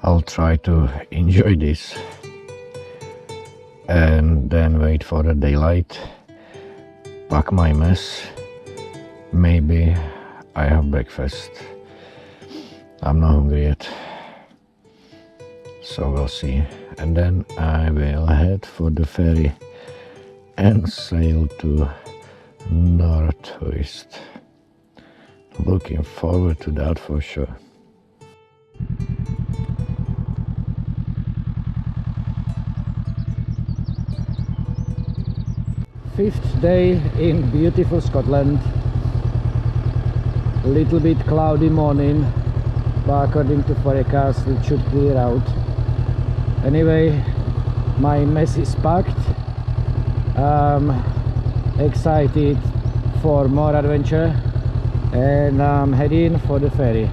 I'll try to enjoy this and then wait for the daylight, pack my mess, maybe I have breakfast. I'm not hungry yet, so we'll see. And then I will head for the ferry and sail to northwest. Looking forward to that for sure. Fifth day in beautiful Scotland. A little bit cloudy morning, but according to forecast it should clear out. Anyway, my mess is packed. Excited for more adventure, and I'm heading for the ferry.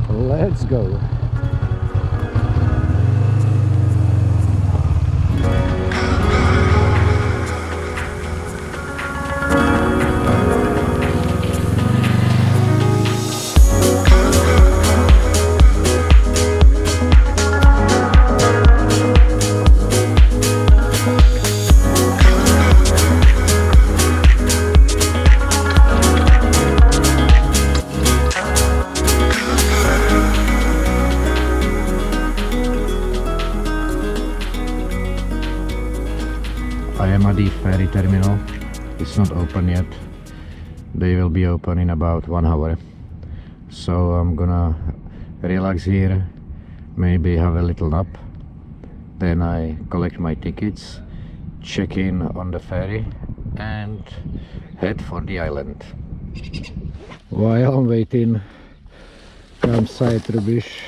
Let's go. I am at the ferry terminal. It's not open yet. They will be open in about 1 hour. So I'm gonna relax here, maybe have a little nap. Then I collect my tickets, check in on the ferry and head for the island. While I'm waiting, campsite rubbish.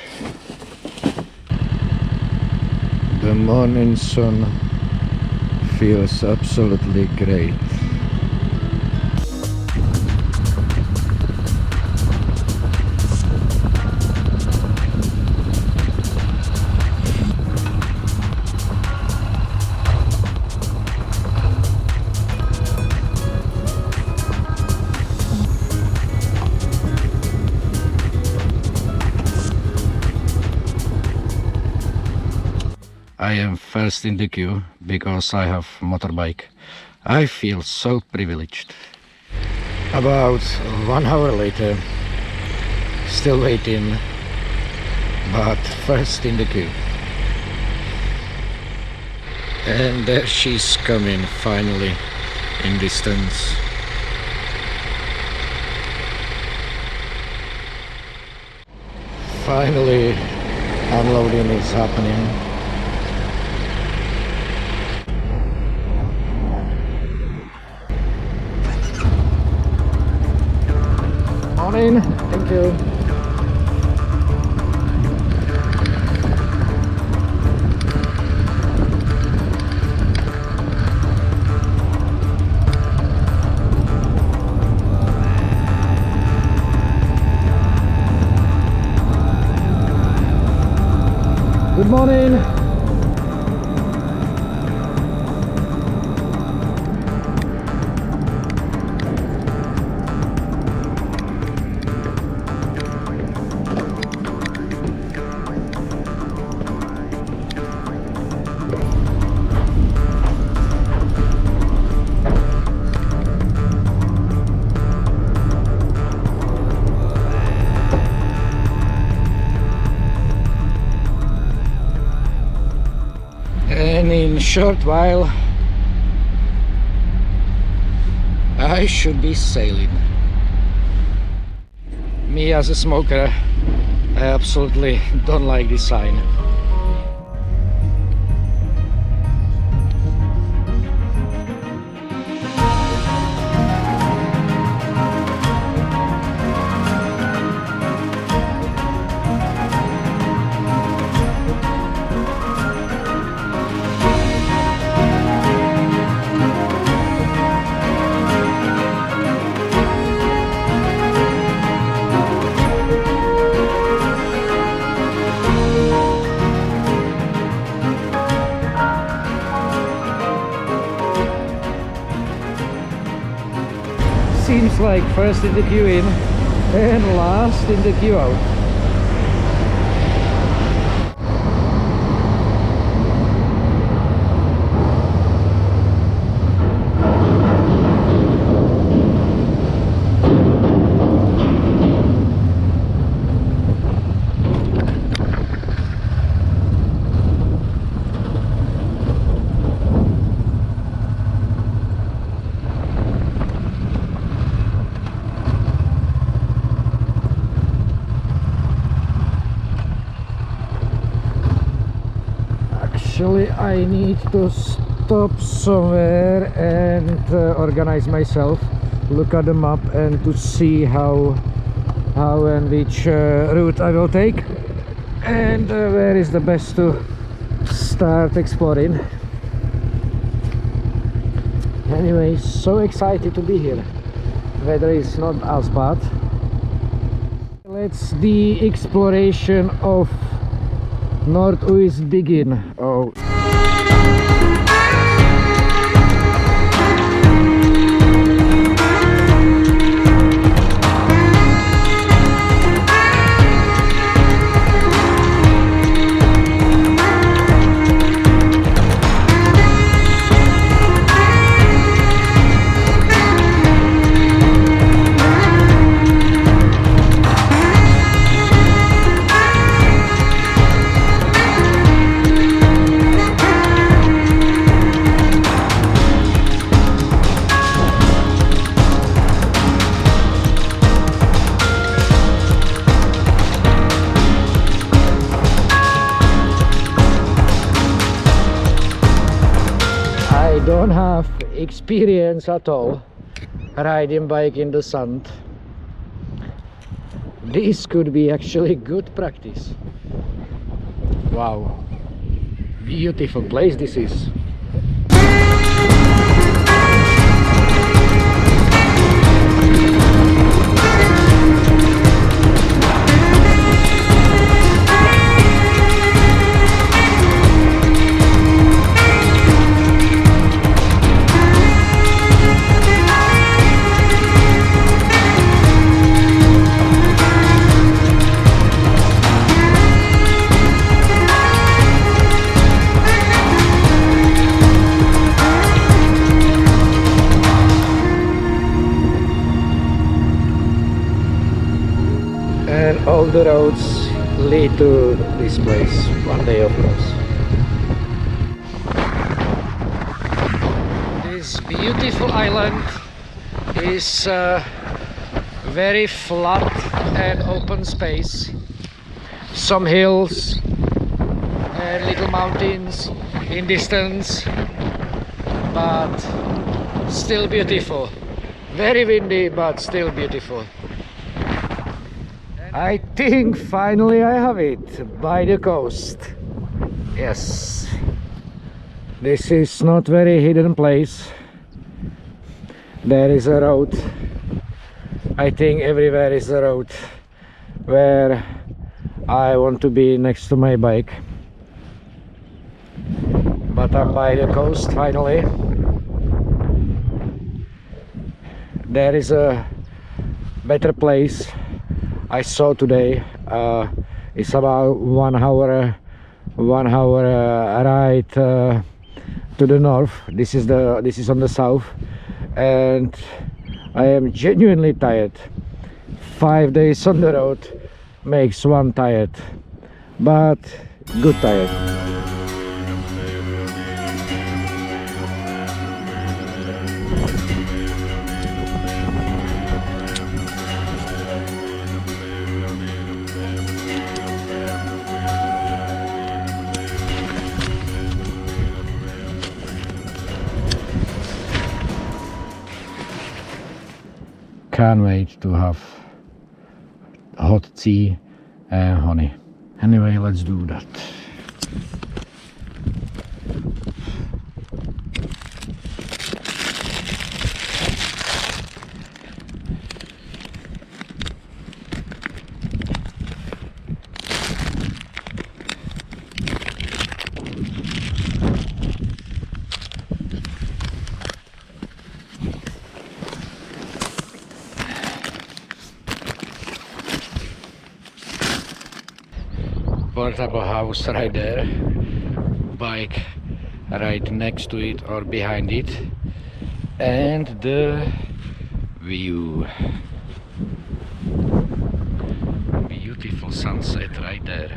The morning sun feels absolutely great. I am first in the queue because I have motorbike. I feel so privileged. About 1 hour later, still waiting, but first in the queue. And there she's coming finally in distance. Finally, unloading is happening. Morning, thank you. Good morning. And in a short while I should be sailing. Me as a smoker, I absolutely don't like this sign. Seems like first in the queue in and last in the queue out. Actually, I need to stop somewhere and organize myself, look at the map and to see how and which route I will take, and where is the best to start exploring. Anyway, so excited to be here. Weather is not as bad. Let's the exploration of Northeast begin. Oh. I don't have experience at all riding bike in the sand. This could be actually good practice. Wow, beautiful place this is. And all the roads lead to this place one day, of course. This beautiful island is very flat and open space. Some hills and little mountains in distance, but still beautiful. Very windy, but still beautiful. I think finally I have it, by the coast. Yes. This is not very hidden place. There is a road. I think everywhere is a road where I want to be next to my bike. But I'm by the coast finally. There is a better place I saw today. It's about 1 hour ride to the north. This is on the south, and I am genuinely tired. 5 days on the road makes one tired, but good tired. Can't wait to have hot tea and honey. Anyway, let's do that. Portable house right there, bike right next to it or behind it, and the view. Beautiful sunset right there.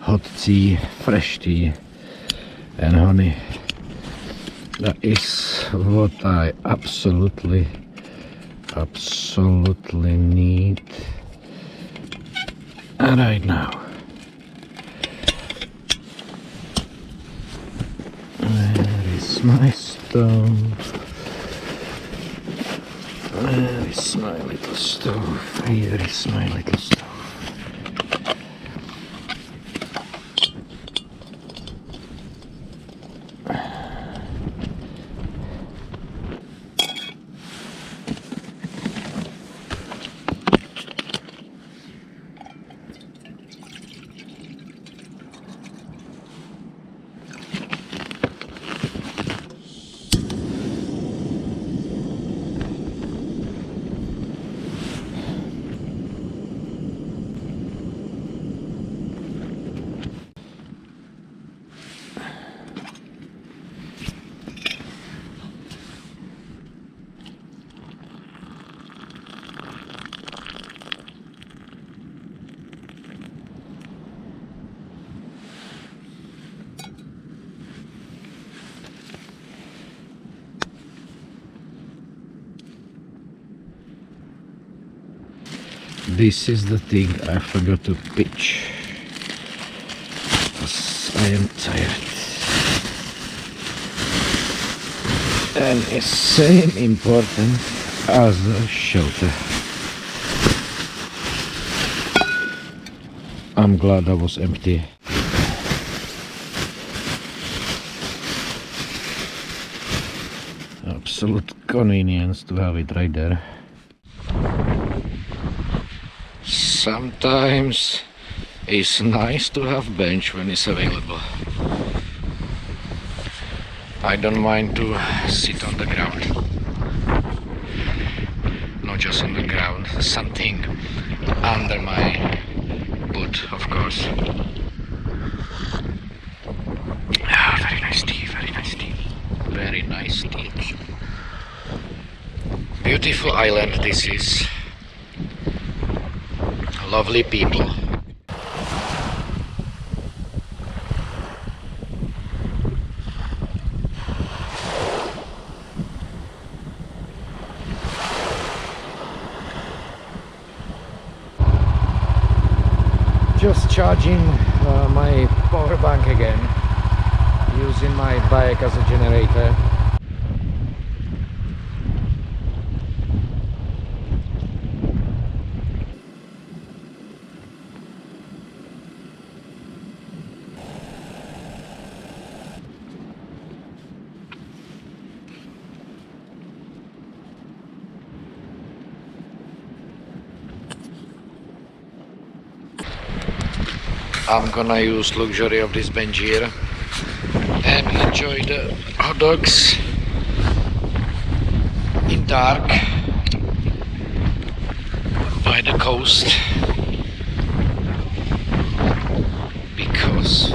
Hot tea, fresh tea and honey. That is what I absolutely need right now. is my stove? Where is my little stove? Here is my little stove. This is the thing I forgot to pitch, because I am tired. And it's same important as the shelter. I'm glad I was empty. Absolute convenience to have it right there. Sometimes it's nice to have bench when it's available. I don't mind to sit on the ground. Not just on the ground, something under my boot, of course. Ah, very nice tea, very nice tea. Very nice tea. Beautiful island this is. Lovely people. Just charging my power bank again, using my bike as a generator. I'm gonna use luxury of this bench here and enjoy the hot dogs in dark by the coast, because